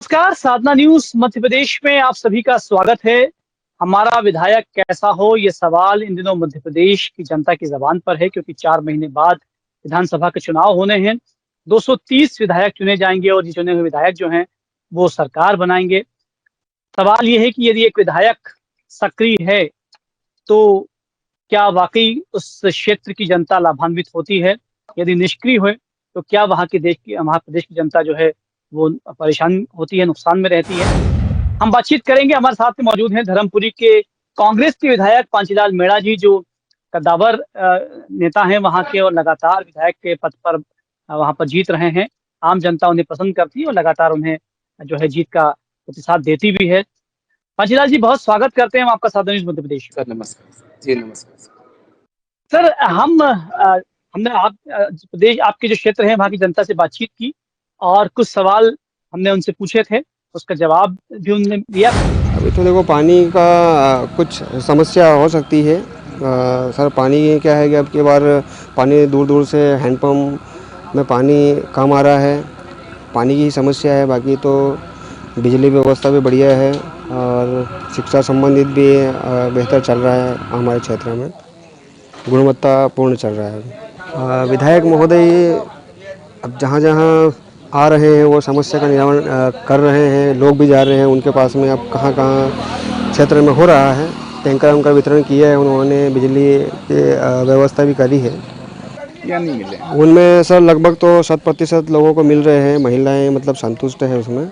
नमस्कार, साधना न्यूज मध्य प्रदेश में आप सभी का स्वागत है। हमारा विधायक कैसा हो, ये सवाल इन दिनों मध्य प्रदेश की जनता की जबान पर है, क्योंकि 4 महीने बाद विधानसभा के चुनाव होने हैं। 230 विधायक चुने जाएंगे और ये चुने हुए विधायक जो हैं वो सरकार बनाएंगे। सवाल ये है कि यदि एक विधायक सक्रिय है तो क्या वाकई उस क्षेत्र की जनता लाभान्वित होती है? यदि निष्क्रिय है तो क्या वहाँ प्रदेश की जनता जो है वो परेशान होती है, नुकसान में रहती है? हम बातचीत करेंगे। हमारे साथ में मौजूद हैं धर्मपुरी के कांग्रेस के विधायक पांचीलाल मेड़ा जी, जो कद्दावर नेता हैं वहाँ के और लगातार विधायक के पद पर वहाँ पर जीत रहे हैं। आम जनता उन्हें पसंद करती है और लगातार उन्हें जो है जीत का प्रतिसाद देती भी है। पांचीलाल जी, बहुत स्वागत करते हैं हम आपका साधना न्यूज मध्य प्रदेश। सर नमस्कार जी। नमस्कार सर, हमने प्रदेश आपके जो क्षेत्र है वहाँ की जनता से बातचीत की और कुछ सवाल हमने उनसे पूछे थे, उसका जवाब भी उन्होंने दिया। अभी तो देखो, पानी का कुछ समस्या हो सकती है। सर, पानी क्या है कि अब की बार पानी दूर दूर से हैंडपम्प में पानी कम आ रहा है, पानी की समस्या है। बाकी तो बिजली व्यवस्था भी बढ़िया है और शिक्षा संबंधित भी बेहतर चल रहा है। हमारे क्षेत्र में गुणवत्तापूर्ण चल रहा है। विधायक महोदय अब जहाँ जहाँ आ रहे हैं वो समस्या का निवारण कर रहे हैं। लोग भी जा रहे हैं उनके पास में। अब कहाँ कहाँ क्षेत्र में हो रहा है, टैंकर उनका वितरण किया है उन्होंने, बिजली की व्यवस्था भी करी है। या नहीं मिले उनमें सर लगभग तो 100% लोगों को मिल रहे हैं। महिलाएं मतलब संतुष्ट है उसमें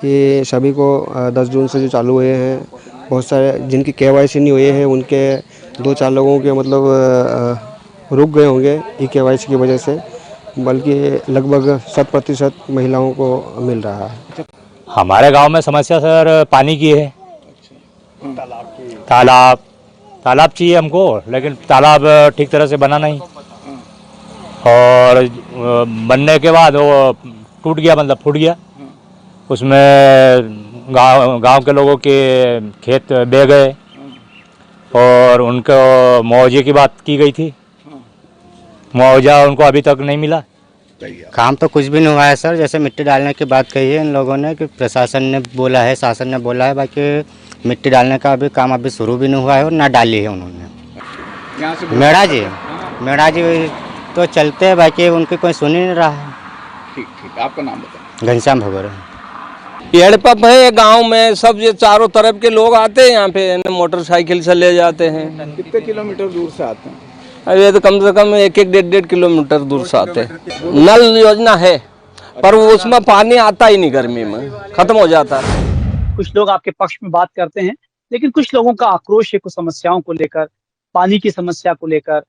कि सभी को 10 जून से जो चालू हुए हैं। बहुत सारे जिनकी KYC नहीं हुए हैं उनके 2-4 लोगों के मतलब रुक गए होंगे KYC की वजह से, बल्कि लगभग 100% महिलाओं को मिल रहा है। हमारे गांव में समस्या सर पानी की है। तालाब चाहिए हमको, लेकिन तालाब ठीक तरह से बना नहीं और बनने के बाद वो टूट गया, मतलब फूट गया। उसमें गांव के लोगों के खेत बह गए और उनको मुआवजे की बात की गई थी। मुआवजा उनको अभी तक नहीं मिला। काम तो कुछ भी नहीं हुआ है सर। जैसे मिट्टी डालने की बात कही है इन लोगों ने कि प्रशासन ने बोला है, शासन ने बोला है, बाकी मिट्टी डालने का अभी काम अभी शुरू भी नहीं हुआ है और ना डाली है उन्होंने। यहाँ से मेड़ा जी तो चलते हैं, बाकी उनकी कोई सुन ही नहीं रहा है। ठीक। आपका नाम बताएं। घनश्याम भगोरे। पेड़ पंप है गांव में, सब ये चारों तरफ के लोग आते हैं यहाँ पे, मोटरसाइकिल से ले जाते हैं। कितने किलोमीटर दूर से आते हैं? अरे तो कम से कम 1-1, 1.5 किलोमीटर दूर से आते हैं। नल योजना है पर वो उसमें पानी आता ही नहीं, गर्मी में खत्म हो जाता है। कुछ लोग आपके पक्ष में बात करते हैं, लेकिन कुछ लोगों का आक्रोश है कुछ समस्याओं को लेकर, पानी की समस्या को लेकर,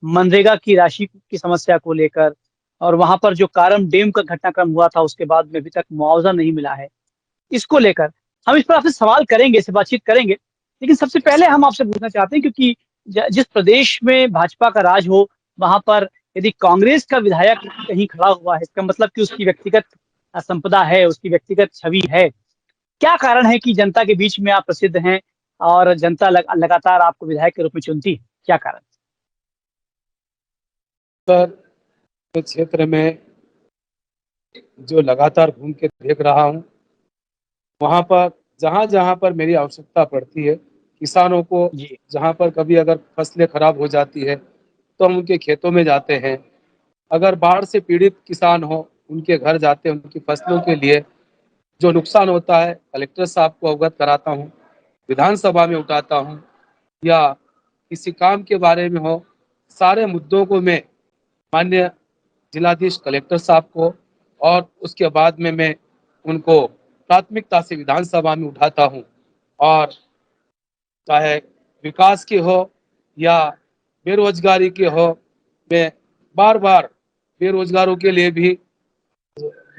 मनरेगा की राशि की समस्या को लेकर, और वहां पर जो कारम डैम का घटनाक्रम हुआ था उसके बाद में अभी तक मुआवजा नहीं मिला है। इसको लेकर हम इस पर आपसे सवाल करेंगे, इससे बातचीत करेंगे। लेकिन सबसे पहले हम आपसे पूछना चाहते हैं, क्योंकि जिस प्रदेश में भाजपा का राज हो वहां पर यदि कांग्रेस का विधायक कहीं खड़ा हुआ है, इसका मतलब कि उसकी व्यक्तिगत संपदा है, उसकी व्यक्तिगत छवि है। क्या कारण है कि जनता के बीच में आप प्रसिद्ध हैं और जनता लगातार आपको विधायक के रूप में चुनती है? क्या कारण? सर, इस क्षेत्र में जो लगातार घूम के देख रहा हूँ, वहाँ पर जहाँ जहाँ पर मेरी आवश्यकता पड़ती है, किसानों को जी। जहाँ पर कभी अगर फसलें खराब हो जाती है तो हम उनके खेतों में जाते हैं। अगर बाढ़ से पीड़ित किसान हो उनके घर जाते हैं, उनकी फसलों के लिए जो नुकसान होता है कलेक्टर साहब को अवगत कराता हूँ, विधानसभा में उठाता हूँ, या किसी काम के बारे में हो, सारे मुद्दों को मैं माननीय जिलाधीश कलेक्टर साहब को और उसके बाद में मैं उनको प्राथमिकता से विधानसभा में उठाता हूं। और चाहे विकास की हो या बेरोजगारी की हो, मैं बार बार बेरोजगारों के लिए भी,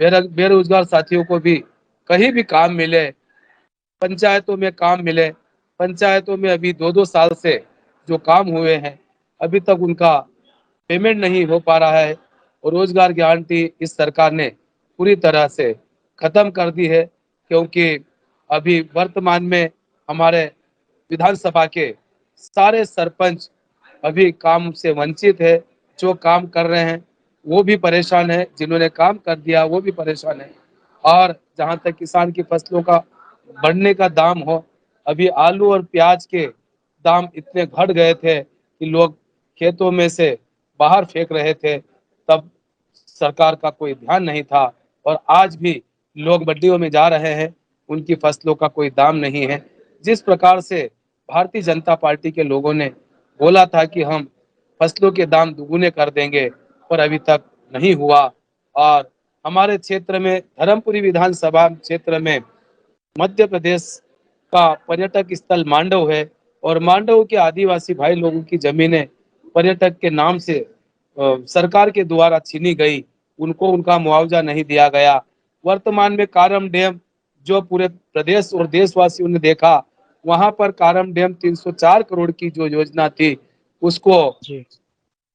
बेरोजगार साथियों को भी कहीं भी काम मिले, पंचायतों में काम मिले, पंचायतों में अभी 2-2 साल से जो काम हुए हैं अभी तक उनका पेमेंट नहीं हो पा रहा है और रोजगार गारंटी इस सरकार ने पूरी तरह से खत्म कर दी है, क्योंकि अभी वर्तमान में हमारे विधानसभा के सारे सरपंच अभी काम से वंचित है। जो काम कर रहे हैं वो भी परेशान है, जिन्होंने काम कर दिया वो भी परेशान है। और जहां तक किसान की फसलों का बढ़ने का दाम हो, अभी आलू और प्याज के दाम इतने घट गए थे कि लोग खेतों में से बाहर फेंक रहे थे, तब सरकार का कोई ध्यान नहीं था। और आज भी लोग मंडियों में जा रहे हैं, उनकी फसलों का कोई दाम नहीं है। जिस प्रकार से भारतीय जनता पार्टी के लोगों ने बोला था कि हम फसलों के दाम दुगुने कर देंगे, पर अभी तक नहीं हुआ। और हमारे क्षेत्र में धर्मपुरी विधानसभा क्षेत्र में मध्य प्रदेश का पर्यटक स्थल मांडव है, और मांडव के आदिवासी भाई लोगों की जमीनें पर्यटक के नाम से सरकार के द्वारा छीनी गई, उनको उनका मुआवजा नहीं दिया गया। वर्तमान में कारम डैम जो पूरे प्रदेश और देशवासियों ने देखा, वहां पर कारम डैम 304 करोड़ की जो योजना थी, उसको जी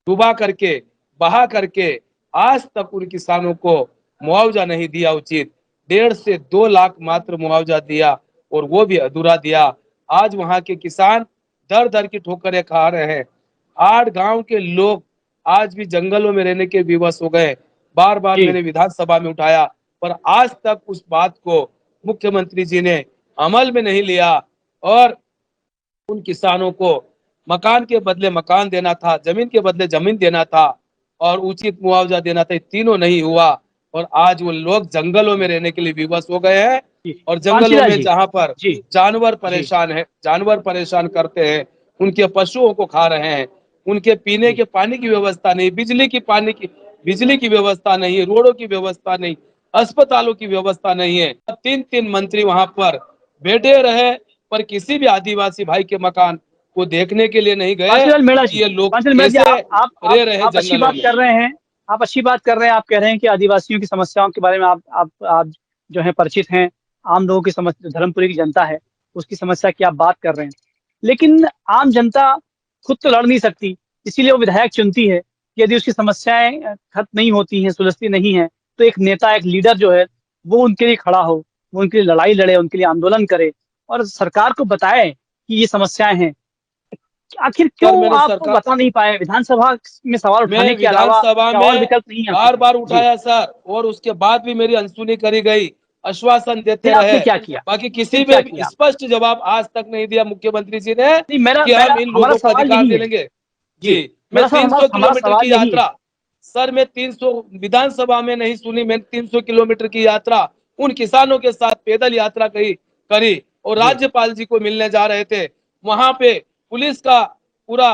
डुबा करके, बहा करके आज तक उन किसानों को मुआवजा नहीं दिया उचित। 1.5 से 2 लाख मात्र मुआवजा दिया, और वो भी अधूरा दिया। आज वहां के किसान दर दर की ठोकरें खा रहे हैं। 8 गांव के लोग आज भी जंगलों में रहने के विवश हो गए। बार बार जी मैंने विधानसभा में उठाया, पर आज तक उस बात को मुख्यमंत्री जी ने अमल में नहीं लिया। और उन किसानों को मकान के बदले मकान देना था, जमीन के बदले जमीन देना था, और उचित मुआवजा देना था, तीनों नहीं हुआ। और आज वो लोग जंगलों में रहने के लिए विवश हो गए हैं। जी और जंगलों कांशीलाल में जी। जहां पर जी जानवर जी परेशान है, जानवर परेशान करते हैं, उनके पशुओं को खा रहे हैं, उनके पीने जी के पानी की व्यवस्था नहीं, बिजली की व्यवस्था नहीं, रोडों की व्यवस्था नहीं, अस्पतालों की व्यवस्था नहीं है। 3-3 मंत्री वहां पर बैठे रहे, पर किसी भी आदिवासी भाई के मकान को देखने के लिए नहीं गए कांशीलाल मेड़ा कि जी, ये लोग कांशीलाल मेड़ा जी, कैसे आप रह रहे हैं आप अच्छी जंगलों बात में। कर रहे हैं। आप अच्छी बात कर रहे हैं। आप कह रहे हैं कि आदिवासियों की समस्याओं के बारे में आप जो है परिचित हैं। आम लोगों की समस्या, धर्मपुरी की जनता है, उसकी समस्या की आप बात कर रहे हैं। लेकिन आम जनता खुद तो लड़ नहीं सकती, इसीलिए वो विधायक चुनती है। यदि उसकी समस्याएं खत्म नहीं होती हैं, सुलझती नहीं है, तो एक नेता, एक लीडर जो है, वो उनके लिए खड़ा हो, वो उनके लिए लड़ाई लड़े, उनके लिए आंदोलन करे, और सरकार को बताए कि ये समस्याएं हैं। आखिर सर क्यों मैंने आप सरकार बता नहीं पाए? विधानसभा में सवाल मैं उठाने के अलावा विधानसभा क्या और में विकल्प नहीं है आपके बार पास? बार जी, उठाया सर, और उसके बाद भी मेरी अनसुनी करी गई, आश्वासन देते फिर आपने रहे, क्या किया? बाकी फिर किसी क्या भी किया? स्पष्ट जवाब आज तक नहीं दिया मुख्यमंत्री जी ने नहीं, मेरा कि मेरा हम इन हमारा लोगों को सवाल अधिकार यही दे है। लेंगे। जी, जी, मैं हमारा 300 हमारा किलोमीटर सवाल की यही है। यात्रा, सर मैं 300 विधानसभा में नहीं सुनी, मैंने 300 किलोमीटर की यात्रा उन किसानों के साथ पैदल यात्रा करी, और जी, राज्यपाल जी को मिलने जा रहे थे। वहां पे पुलिस का पूरा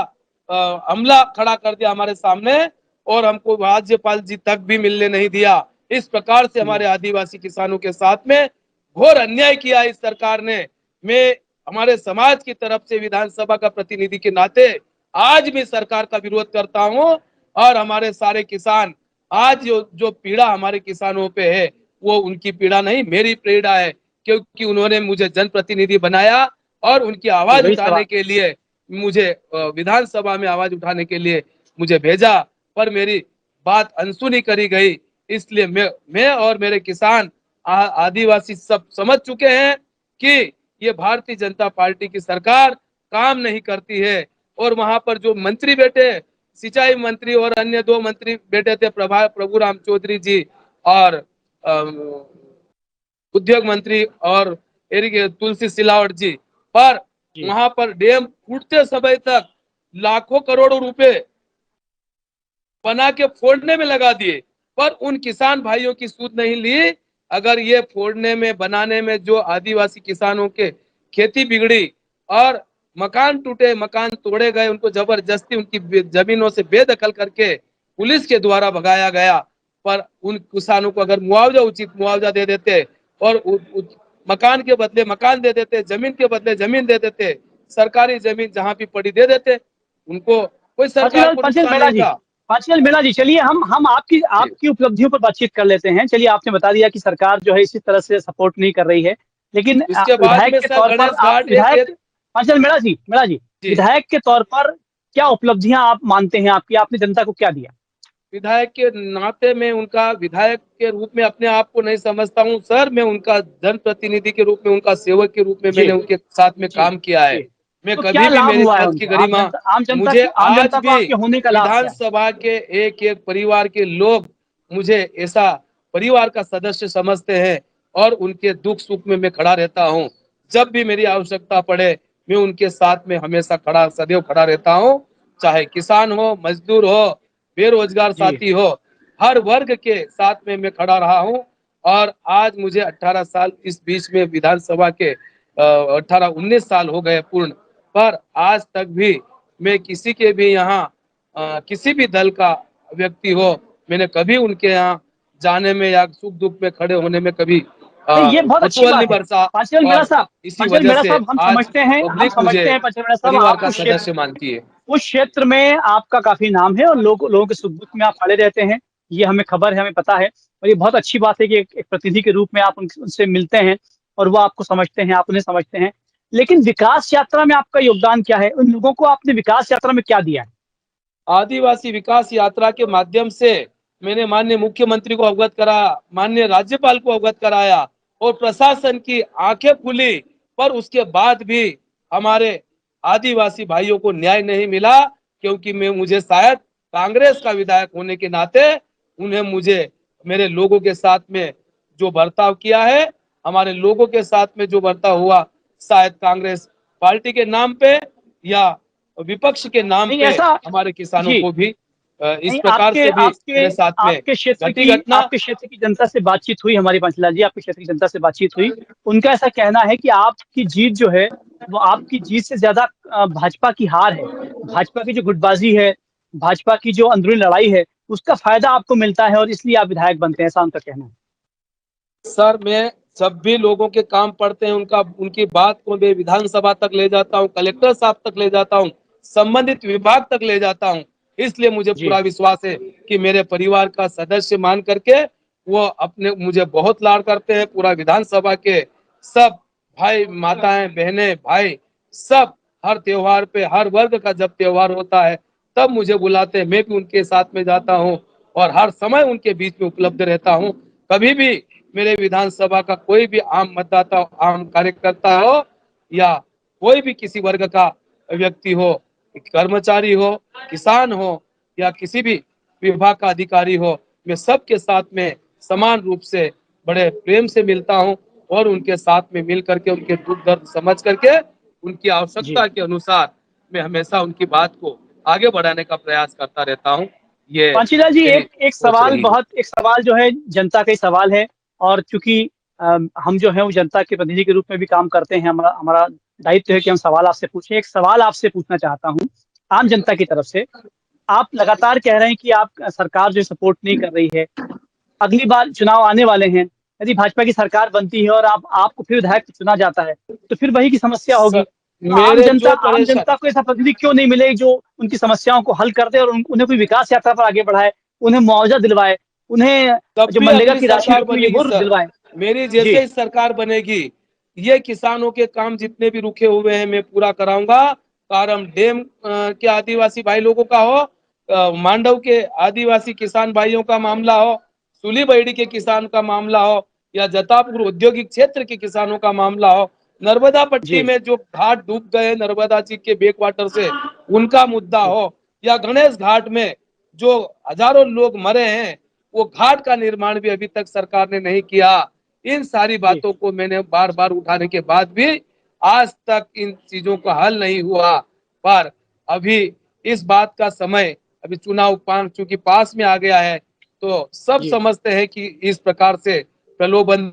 हमला खड़ा कर दिया हमारे सामने, और हमको राज्यपाल जी तक भी मिलने नहीं दिया। इस प्रकार से जी, हमारे आदिवासी किसानों के साथ में घोर अन्याय किया इस सरकार ने। मैं हमारे समाज की तरफ से विधानसभा का प्रतिनिधि के नाते आज भी सरकार का विरोध करता हूं। और हमारे सारे किसान आज जो पीड़ा हमारे किसानों पे है, वो उनकी पीड़ा नहीं, मेरी पीड़ा है, क्योंकि उन्होंने मुझे जनप्रतिनिधि बनाया, और उनकी जी, आवाज वही उठाने सवाल। के लिए मुझे विधानसभा में आवाज उठाने के लिए मुझे भेजा, पर मेरी बात अनसुनी करी गई। इसलिए मैं और मेरे किसान आदिवासी सब समझ चुके हैं कि ये भारतीय जनता पार्टी की सरकार काम नहीं करती है। और वहां पर जो मंत्री बैठे, सिंचाई मंत्री और अन्य 2 मंत्री बैठे थे, प्रभुराम चौधरी जी और उद्योग मंत्री और तुलसी सिलावट जी, पर जी, वहां पर डैम फूटते समय तक लाखों करोड़ों रुपए बना के फोड़ने में लगा दिए, पर उन किसान भाइयों की सूद नहीं ली। अगर ये फोड़ने में, बनाने में जो आदिवासी किसानों के खेती बिगड़ी और मकान टूटे, मकान तोड़े गए, उनको जबरदस्ती उनकी जमीनों से बेदखल करके पुलिस के द्वारा भगाया गया, पर उन किसानों को अगर मुआवजा, उचित मुआवजा दे देते, और मकान के बदले मकान दे देते, जमीन के बदले जमीन दे देते, सरकारी जमीन जहां भी पड़ी दे देते, उनको कोई सरकार पांचलाल को पांचलाल नुकसान मेड़ा नहीं जी, था। पांचलाल मेड़ा जी, चलिए हम आपकी जी, आपकी उपलब्धियों पर बातचीत कर लेते हैं। चलिए, आपने बता दिया कि सरकार जो है इसी तरह से सपोर्ट नहीं कर रही है, लेकिन इसके बाद विधायक में के सर तौर पर गणेश आप घाट विधायक, पांचलाल मेड़ा जी, जी, विधायक के तौर पर क्या उपलब्धियां आप मानते हैं आपकी? आपने जनता को क्या दिया? विधायक के नाते में उनका विधायक के रूप में अपने आप को नहीं समझता हूँ सर, मैं उनका जनप्रतिनिधि के रूप में, उनका सेवक के रूप में जी, मैंने उनके साथ में जी, काम किया है। जी। मैं तो क्या कभी भी, लाभ मेरे हुआ है पद की उनको? गरिमा, मुझे आम आज जनता को भी आपके होने का लाभ क्या है? विधानसभा के एक एक परिवार के लोग मुझे ऐसा परिवार का सदस्य समझते हैं और उनके दुख सुख में मैं खड़ा रहता हूँ। जब भी मेरी आवश्यकता पड़े मैं उनके साथ में हमेशा खड़ा, सदैव खड़ा रहता हूँ। चाहे किसान हो, मजदूर हो, बेरोजगार जी साथी हो, हर वर्ग के साथ में मैं खड़ा रहा हूँ। और आज मुझे 18 साल, इस बीच में विधानसभा के 18-19 साल हो गए पूर्ण, पर आज तक भी मैं किसी के भी यहाँ किसी भी दल का व्यक्ति हो, मैंने कभी उनके यहाँ जाने में या सुख दुख में खड़े होने में कभी नहीं, ये बहुत अच्छी कुतूहल नहीं बात है। बरसा। पांचवेल मेरा और साहब, इसी पांचवेल वजह मेरा से साहब, हम आज समझते हैं, पब्लिक मुझे पांचवेल मेरा साहब, परिवार आप का सदस्य मानती है। उस क्षेत्र में आपका काफी नाम है और लोगों के सुख दुख में आप खड़े रहते हैं। ये हमें खबर है, हमें पता है। और ये बहुत अच्छी बात है कि एक प्रतिनिधि के रूप में आप उनसे मिलते हैं और वो आपको समझते हैं, आप उन्हें समझते हैं। लेकिन विकास यात्रा में आपका योगदान क्या है? उन लोगों को आपने विकास यात्रा में क्या दिया है? आदिवासी विकास यात्रा के माध्यम से मैंने माननीय मुख्यमंत्री को अवगत करा, माननीय राज्यपाल को अवगत कराया और प्रशासन की आंखें खुली, पर उसके बाद भी हमारे आदिवासी भाइयों को न्याय नहीं मिला। क्योंकि मुझे शायद कांग्रेस का विधायक होने के नाते उन्हें मुझे मेरे लोगों के साथ में जो बर्ताव किया है, हमारे लोगों के साथ में जो बर्ताव हुआ, शायद कांग्रेस पार्टी के नाम पे या विपक्ष के नाम नहीं पे ऐसा, हमारे किसानों जी को भी इस नहीं, प्रकार आपके से भी आपके मेरे साथ में घटी घटना। आपके क्षेत्र की जनता से बातचीत हुई हमारी, पंचलाल जी, आपके क्षेत्र की जनता से बातचीत हुई। उनका ऐसा कहना है कि आपकी जीत जो है, वो आपकी जीत से ज्यादा भाजपा की हार है। भाजपा की जो गुटबाजी है, भाजपा की जो अंदरूनी लड़ाई है, उसका फायदा आपको मिलता है और इसलिए आप विधायक बनते हैं, ऐसा उनका कहना है। सर, मैं जब भी लोगों के काम पड़ते हैं उनकी बात को मैं विधानसभा तक ले जाता हूँ, कलेक्टर साहब तक ले जाता हूँ, संबंधित विभाग तक ले जाता हूँ। इसलिए मुझे जी पूरा विश्वास है कि मेरे परिवार का सदस्य मान करके वो अपने मुझे बहुत लाड करते हैं। पूरा विधानसभा के सब भाई, माताएं, बहनें, भाई सब हर त्योहार पे, हर वर्ग का जब त्योहार होता है तब मुझे बुलाते हैं। मैं भी उनके साथ में जाता हूँ और हर समय उनके बीच में उपलब्ध रहता हूँ। कभी भी मेरे विधानसभा का कोई भी आम मतदाता, आम कार्यकर्ता हो या कोई भी किसी वर्ग का व्यक्ति हो, कर्मचारी हो, किसान हो या किसी भी विभाग का अधिकारी हो, मैं सबके साथ में समान रूप से बड़े प्रेम से मिलता हूं और उनके साथ में मिल करके उनके दुख दर्द समझ करके उनकी जी आवश्यकता के अनुसार मैं हमेशा उनकी बात को आगे बढ़ाने का प्रयास करता रहता हूं। ये पांचीलाल जी, मेरी सोच रही है। एक सवाल जो है जनता का ही सवाल है। और चूंकि हम जो है वो जनता के प्रतिनिधि के रूप में भी काम करते हैं, हमारा हमारा दायित्व है कि हम सवाल आपसे पूछें। एक सवाल आपसे पूछना चाहता हूँ आम जनता की तरफ से। आप लगातार कह रहे हैं कि आप सरकार जो सपोर्ट नहीं कर रही है। अगली बार चुनाव आने वाले हैं, यदि भाजपा की सरकार बनती है और आपको फिर विधायक चुना जाता है, तो फिर वही की समस्या होगी। सर, तो मेरे जो आम परेशान जनता को ऐसा प्रतिनिधि क्यों नहीं मिले जो उनकी समस्याओं को हल कर दे और उन्हें कोई विकास यात्रा पर आगे बढ़ाए, उन्हें मुआवजा दिलवाए, उन्हें तब जो भी मनरेगा अगली की राशि सरकार रुकी हुई है बनेगी वो सर। दिलवाए। मेरी जी जैसे ही सरकार बनेगी, ये किसानों के काम जितने भी रुके हुए हैं मैं पूरा कराऊंगा। कारम डैम के आदिवासी भाई लोगों का हो, मांडव के आदिवासी किसान भाइयों का मामला हो, सुली बैड़ी के किसान का मामला हो या जतापुर औद्योगिक क्षेत्र के किसानों का मामला हो, नर्मदा पट्टी जी में जो घाट डूब गए नर्मदा जी के बैक वाटर से उनका मुद्दा जी हो, या गणेश घाट में जो हजारों लोग मरे हैं वो घाट का निर्माण भी अभी तक सरकार ने नहीं किया। इन सारी जी बातों को मैंने बार बार उठाने के बाद भी आज तक इन चीजों का हल नहीं हुआ। पर अभी इस बात का समय, अभी चुनाव चूंकि पास में आ गया है, तो सब जी समझते हैं कि इस प्रकार से प्रलोभन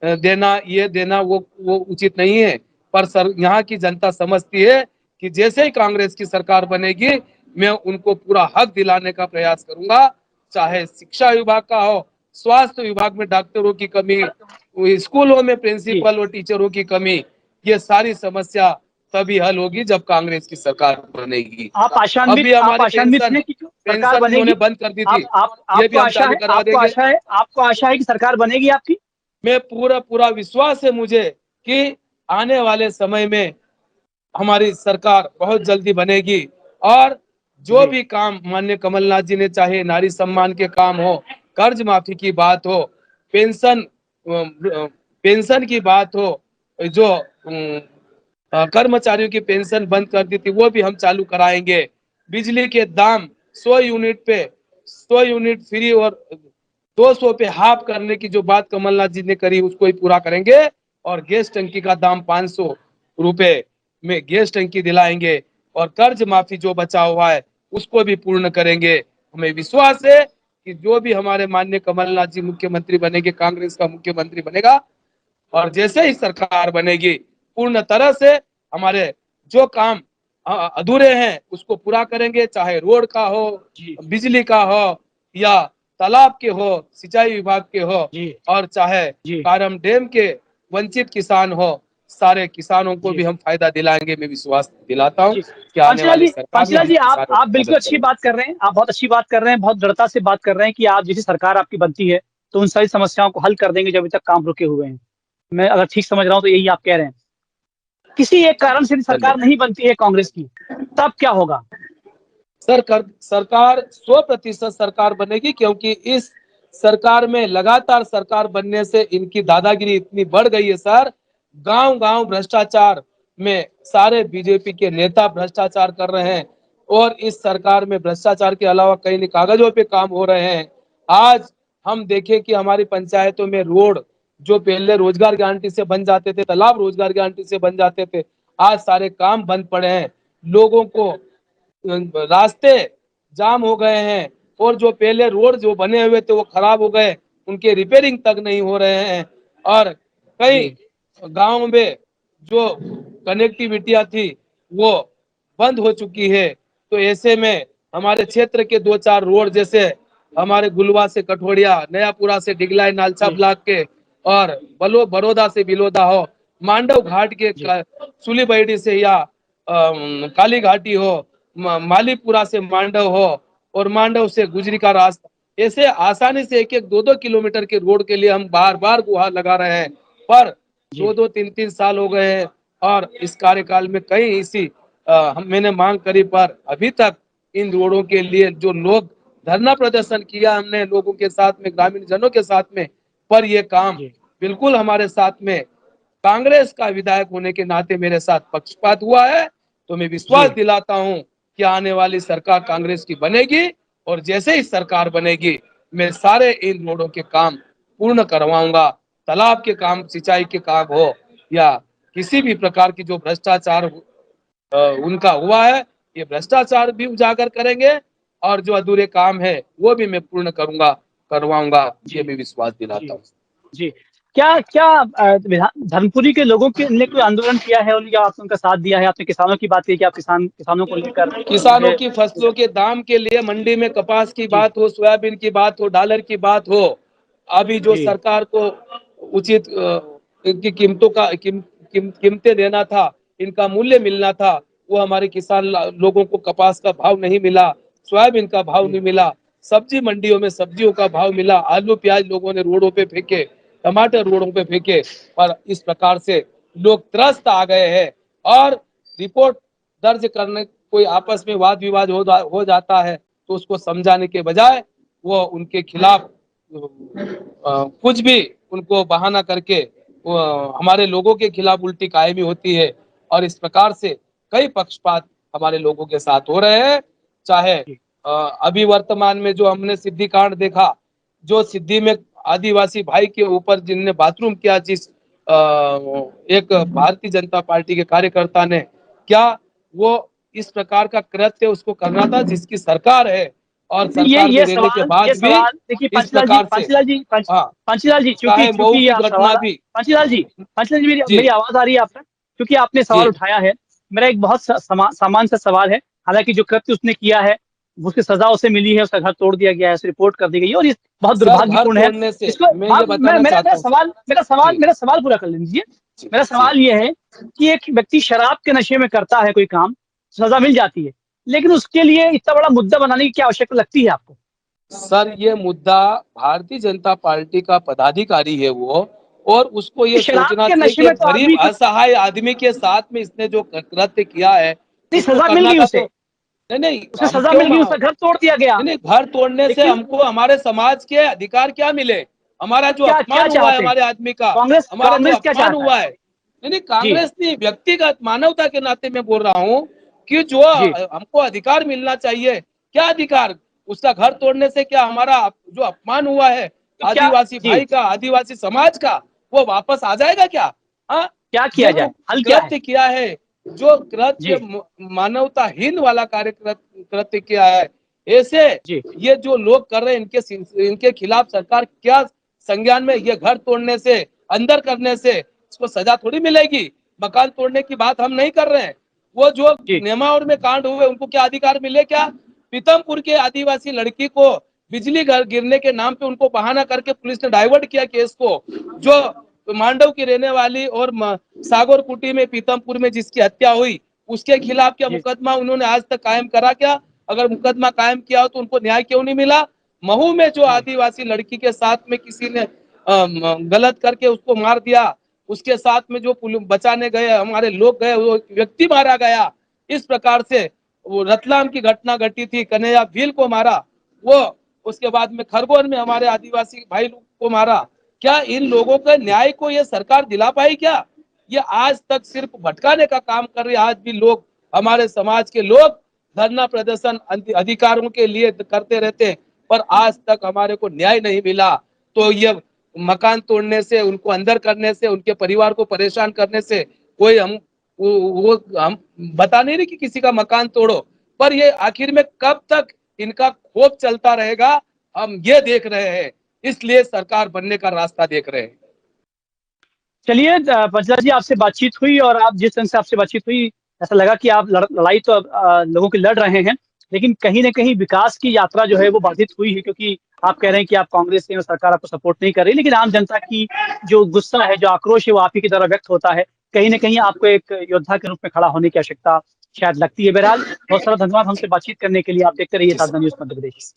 देना, ये देना वो उचित नहीं है। पर सर, यहाँ की जनता समझती है कि जैसे ही कांग्रेस की सरकार बनेगी मैं उनको पूरा हक दिलाने का प्रयास करूंगा। चाहे शिक्षा विभाग का हो, स्वास्थ्य विभाग में डॉक्टरों की कमी, स्कूलों में जी प्रिंसिपल और टीचरों की कमी, ये सारी समस्या तभी हल होगी जब कांग्रेस की सरकार बनेगी। अभी आप हमारी आशान्वित पेंशन हैं कि जो सरकार पेंशन उन्होंने बनेगी? बंद कर दी थी, ये भी आपको हम आशा चालू है, करवा देंगे। आपको आशा है कि सरकार बनेगी आपकी? मैं पूरा पूरा विश्वास है मुझे कि आने वाले समय में हमारी सरकार बहुत जल्दी बनेगी। और जो जी भी काम माननीय कमलनाथ जी ने, चाहे नारी सम्मान के काम हो, कर्ज माफी की बात हो, पेंशन पेंशन की बात हो, जो कर्मचारियों की पेंशन बंद कर दी थी वो भी हम चालू कराएंगे। बिजली के दाम 100 यूनिट पे 100 यूनिट फ्री और 200 पे हाफ करने की जो बात कमलनाथ जी ने करी उसको ही पूरा करेंगे, और गैस टंकी का दाम 500 रुपए में गैस टंकी दिलाएंगे, और कर्ज माफी जो बचा हुआ है उसको भी पूर्ण करेंगे। हमें विश्वास है कि जो भी हमारे माननीय कमलनाथ जी मुख्यमंत्री बनेंगे, कांग्रेस का मुख्यमंत्री बनेगा, और जैसे ही सरकार बनेगी पूर्ण तरह से हमारे जो काम अधूरे हैं उसको पूरा करेंगे, चाहे रोड का हो, बिजली का हो, या तालाब के हो, सिंचाई विभाग के हो, और चाहे कारम डैम के वंचित किसान हो, सारे किसानों को भी हम फायदा दिलाएंगे। मैं विश्वास दिलाता हूँ कि आने वाली सरकार में पांचला जी, आप किसानों की बिल्कुल मदद अच्छी करेंगे। बात कर रहे हैं, आप बहुत अच्छी बात कर रहे हैं, बहुत दृढ़ता से बात कर रहे हैं कि आप जैसी सरकार आपकी बनती है तो उन सारी समस्याओं को हल कर देंगे जो अभी तक काम रुके हुए हैं। मैं अगर ठीक समझ रहा हूँ तो यही आप कह रहे हैं। किसी एक कारण से भी सरकार नहीं बनती है कांग्रेस की, तब क्या होगा? सरकार 100% सरकार बनेगी, क्योंकि इस सरकार में लगातार सरकार बनने से इनकी दादागिरी इतनी बढ़ गई है सर। गांव गांव भ्रष्टाचार में सारे बीजेपी के नेता भ्रष्टाचार कर रहे हैं, और इस सरकार में भ्रष्टाचार के अलावा कई कागजों पे काम हो रहे हैं। आज हम देखें कि हमारी पंचायतों में रोड जो पहले रोजगार गारंटी से बन जाते थे, तालाब रोजगार गारंटी से बन जाते थे, आज सारे काम बंद पड़े हैं। लोगों को रास्ते जाम हो गए हैं, और जो पहले रोड जो बने हुए थे वो खराब हो गए, उनके रिपेयरिंग तक नहीं हो रहे हैं, और कई गांव में जो कनेक्टिविटियां थी वो बंद हो चुकी है। तो ऐसे में हमारे क्षेत्र के 2-4 रोड, जैसे हमारे गुलवा से कठोड़िया, नयापुरा से डिगलाई नालचा ब्लॉक के, और बड़ौदा से बिलोदा हो, मांडव घाट के सुलीबैड़ी से या काली घाटी हो, मालीपुरा से मांडव हो, और मांडव से गुजरी का रास्ता, ऐसे आसानी से 1-1, 2-2 किलोमीटर के रोड के लिए हम बार बार गुहार लगा रहे हैं, पर 2-2, 3-3 साल हो गए हैं, और इस कार्यकाल में कई इसी मैंने मांग करी, पर अभी तक इन रोडों के लिए जो लोग धरना प्रदर्शन किया हमने लोगों के साथ में, ग्रामीण जनों के साथ में, पर ये काम बिल्कुल हमारे साथ में कांग्रेस का विधायक होने के नाते मेरे साथ पक्षपात हुआ है। तो मैं विश्वास दिलाता हूं कि आने वाली सरकार कांग्रेस की बनेगी, और जैसे ही सरकार बनेगी मैं सारे इन रोडों के काम पूर्ण करवाऊंगा। तालाब के काम, सिंचाई के काम हो, या किसी भी प्रकार की जो भ्रष्टाचार उनका हुआ है, ये भ्रष्टाचार भी उजागर करेंगे, और जो अधूरे काम है वो भी मैं पूर्ण करवाऊंगा, ये भी विश्वास दिलाता हूँ। जी, क्या क्या धर्मपुरी के लोगों के ने कोई आंदोलन किया है और या आपने उनका साथ दिया है? आपने किसानों की बात की कि आप किसानों को लेकर किसानों की फसलों के दाम के लिए मंडी में कपास की बात हो, सोयाबीन की बात हो, डॉलर की बात हो, अभी जो सरकार को उचित इनकी कीमतें देना था, इनका मूल्य मिलना था, वो हमारे किसान लोगों को कपास का भाव नहीं मिला, सोयाबीन का भाव नहीं मिला, सब्जी मंडियों में सब्जियों का भाव मिला, आलू प्याज लोगों ने रोडों पे फेंके, टमाटर रोडों पे फेंके, पर इस प्रकार से लोग त्रस्त आ गए हैं, और रिपोर्ट दर्ज करने, कोई आपस में वाद विवाद हो जाता है तो उसको समझाने के बजाय वो उनके खिलाफ कुछ भी उनको बहाना करके वो हमारे लोगों के खिलाफ उल्टी कायमी होती है, और इस प्रकार से कई पक्षपात हमारे लोगों के साथ हो रहे हैं। चाहे अभी वर्तमान में जो हमने सिद्धि कांड देखा, जो सिद्धि में आदिवासी भाई के ऊपर जिनने बाथरूम किया, जिस एक भारतीय जनता पार्टी के कार्यकर्ता ने, क्या वो इस प्रकार का कृत्य उसको करना था जिसकी सरकार है, और सरकार में रहने के बाद भी देखिए इस प्रकार से, पंचलाल जी, चाहे मऊ की घटना भी। पंचलाल जी, मेरी आवाज आ रही है आप तक? क्योंकि आपने सवाल उठाया है, मेरा एक बहुत सामान्य सा सवाल है। हालांकि जो कृत्य उसने किया है उसकी सजा उसे मिली है, उसका घर तोड़ दिया गया है, उसे रिपोर्ट कर दी गई है, और ये बहुत दुर्भाग्यपूर्ण है। इसको मेरा सवाल पूरा कर लीजिए। मेरा सवाल ये है कि एक व्यक्ति शराब के नशे में करता है कोई काम, सजा मिल जाती है, लेकिन उसके लिए इतना बड़ा मुद्दा बनाने की क्या आवश्यकता लगती है आपको? सर, ये मुद्दा भारतीय जनता पार्टी का पदाधिकारी है वो, और उसको ये सोचना चाहिए कि गरीब असहाय आदमी के साथ में इसने जो कृत्य किया है, सजा मिल गई उसे। नहीं, उसे सजा मिल गई, उसका घर तोड़ दिया गया। नहीं, घर तोड़ने से हमको हमारे समाज के अधिकार क्या मिले? हमारा जो अपमान हुआ है हमारे आदमी का, हमारा जो अपमान हुआ है, नहीं, कांग्रेस नहीं, व्यक्तिगत मानवता के नाते मैं बोल रहा हूँ कि जो हमको अधिकार मिलना चाहिए। क्या अधिकार? उसका घर तोड़ने से क्या हमारा जो अपमान हुआ है तो क्या आदिवासी जी भाई का, आदिवासी समाज का, वो वापस आ जाएगा क्या? हाँ, क्या किया जाए, हल क्या है? कृत्य किया है, जो कृत्य जी मानवताहीन वाला कृत्य किया है, ऐसे जी ये जो लोग कर रहे हैं, इनके खिलाफ सरकार क्या संज्ञान में, ये घर तोड़ने से, अंदर करने से इसको सजा थोड़ी मिलेगी। मकान तोड़ने की बात हम नहीं कर रहे हैं। वो जो जी नेमावर में कांड हुए, उनको क्या अधिकार मिले? क्या पीतमपुर के आदिवासी लड़की को बिजली घर गिरने के नाम पे उनको बहाना करके पुलिस ने डाइवर्ट किया केस को, जो मांडव की रहने वाली और सागर कुटी में पीतमपुर में जिसकी हत्या हुई, उसके खिलाफ क्या जी मुकदमा उन्होंने आज तक कायम करा? क्या अगर मुकदमा कायम किया हो तो उनको न्याय क्यों नहीं मिला? महू में जो आदिवासी लड़की के साथ में किसी ने गलत करके उसको मार दिया, उसके साथ में जो बचाने गए हमारे लोग गए, वो व्यक्ति मारा गया। इस प्रकार से वो रतलाम की घटना घटी थी, कन्हैया भील को मारा, वो उसके बाद में खरगोन में हमारे आदिवासी भाई को मारा। क्या इन लोगों के न्याय को ये सरकार दिला पाई क्या? ये आज तक सिर्फ भटकाने का काम कर रही है। आज भी लोग, हमारे समाज के लोग धरना प्रदर्शन अधिकारों के लिए करते रहते हैं, पर आज तक हमारे को न्याय नहीं मिला। तो ये मकान तोड़ने से, उनको अंदर करने से, उनके परिवार को परेशान करने से कोई वो हम बता नहीं रहे कि किसी का मकान तोड़ो, पर ये आखिर में कब तक इनका खोप चलता रहेगा, हम ये देख रहे हैं। इसलिए सरकार बनने का रास्ता देख रहे हैं। चलिए पंचलाल जी, आपसे बातचीत हुई और आप जिस ढंग से आपसे बातचीत हुई, ऐसा लगा कि आप लड़ाई तो लोगों की लड़ रहे हैं, लेकिन कहीं ना कहीं विकास की यात्रा जो है वो बाधित हुई है, क्योंकि आप कह रहे हैं कि आप कांग्रेस से और सरकार आपको सपोर्ट नहीं कर रही, लेकिन आम जनता की जो गुस्सा है, जो आक्रोश है, वो आप ही की तरह व्यक्त होता है। कहीं ना कहीं आपको एक योद्धा के रूप में खड़ा होने की आवश्यकता शायद लगती है। बहरहाल बहुत सारा धन्यवाद हमसे बातचीत करने के लिए। आप देखते रहिए साधना न्यूज मध्य प्रदेश।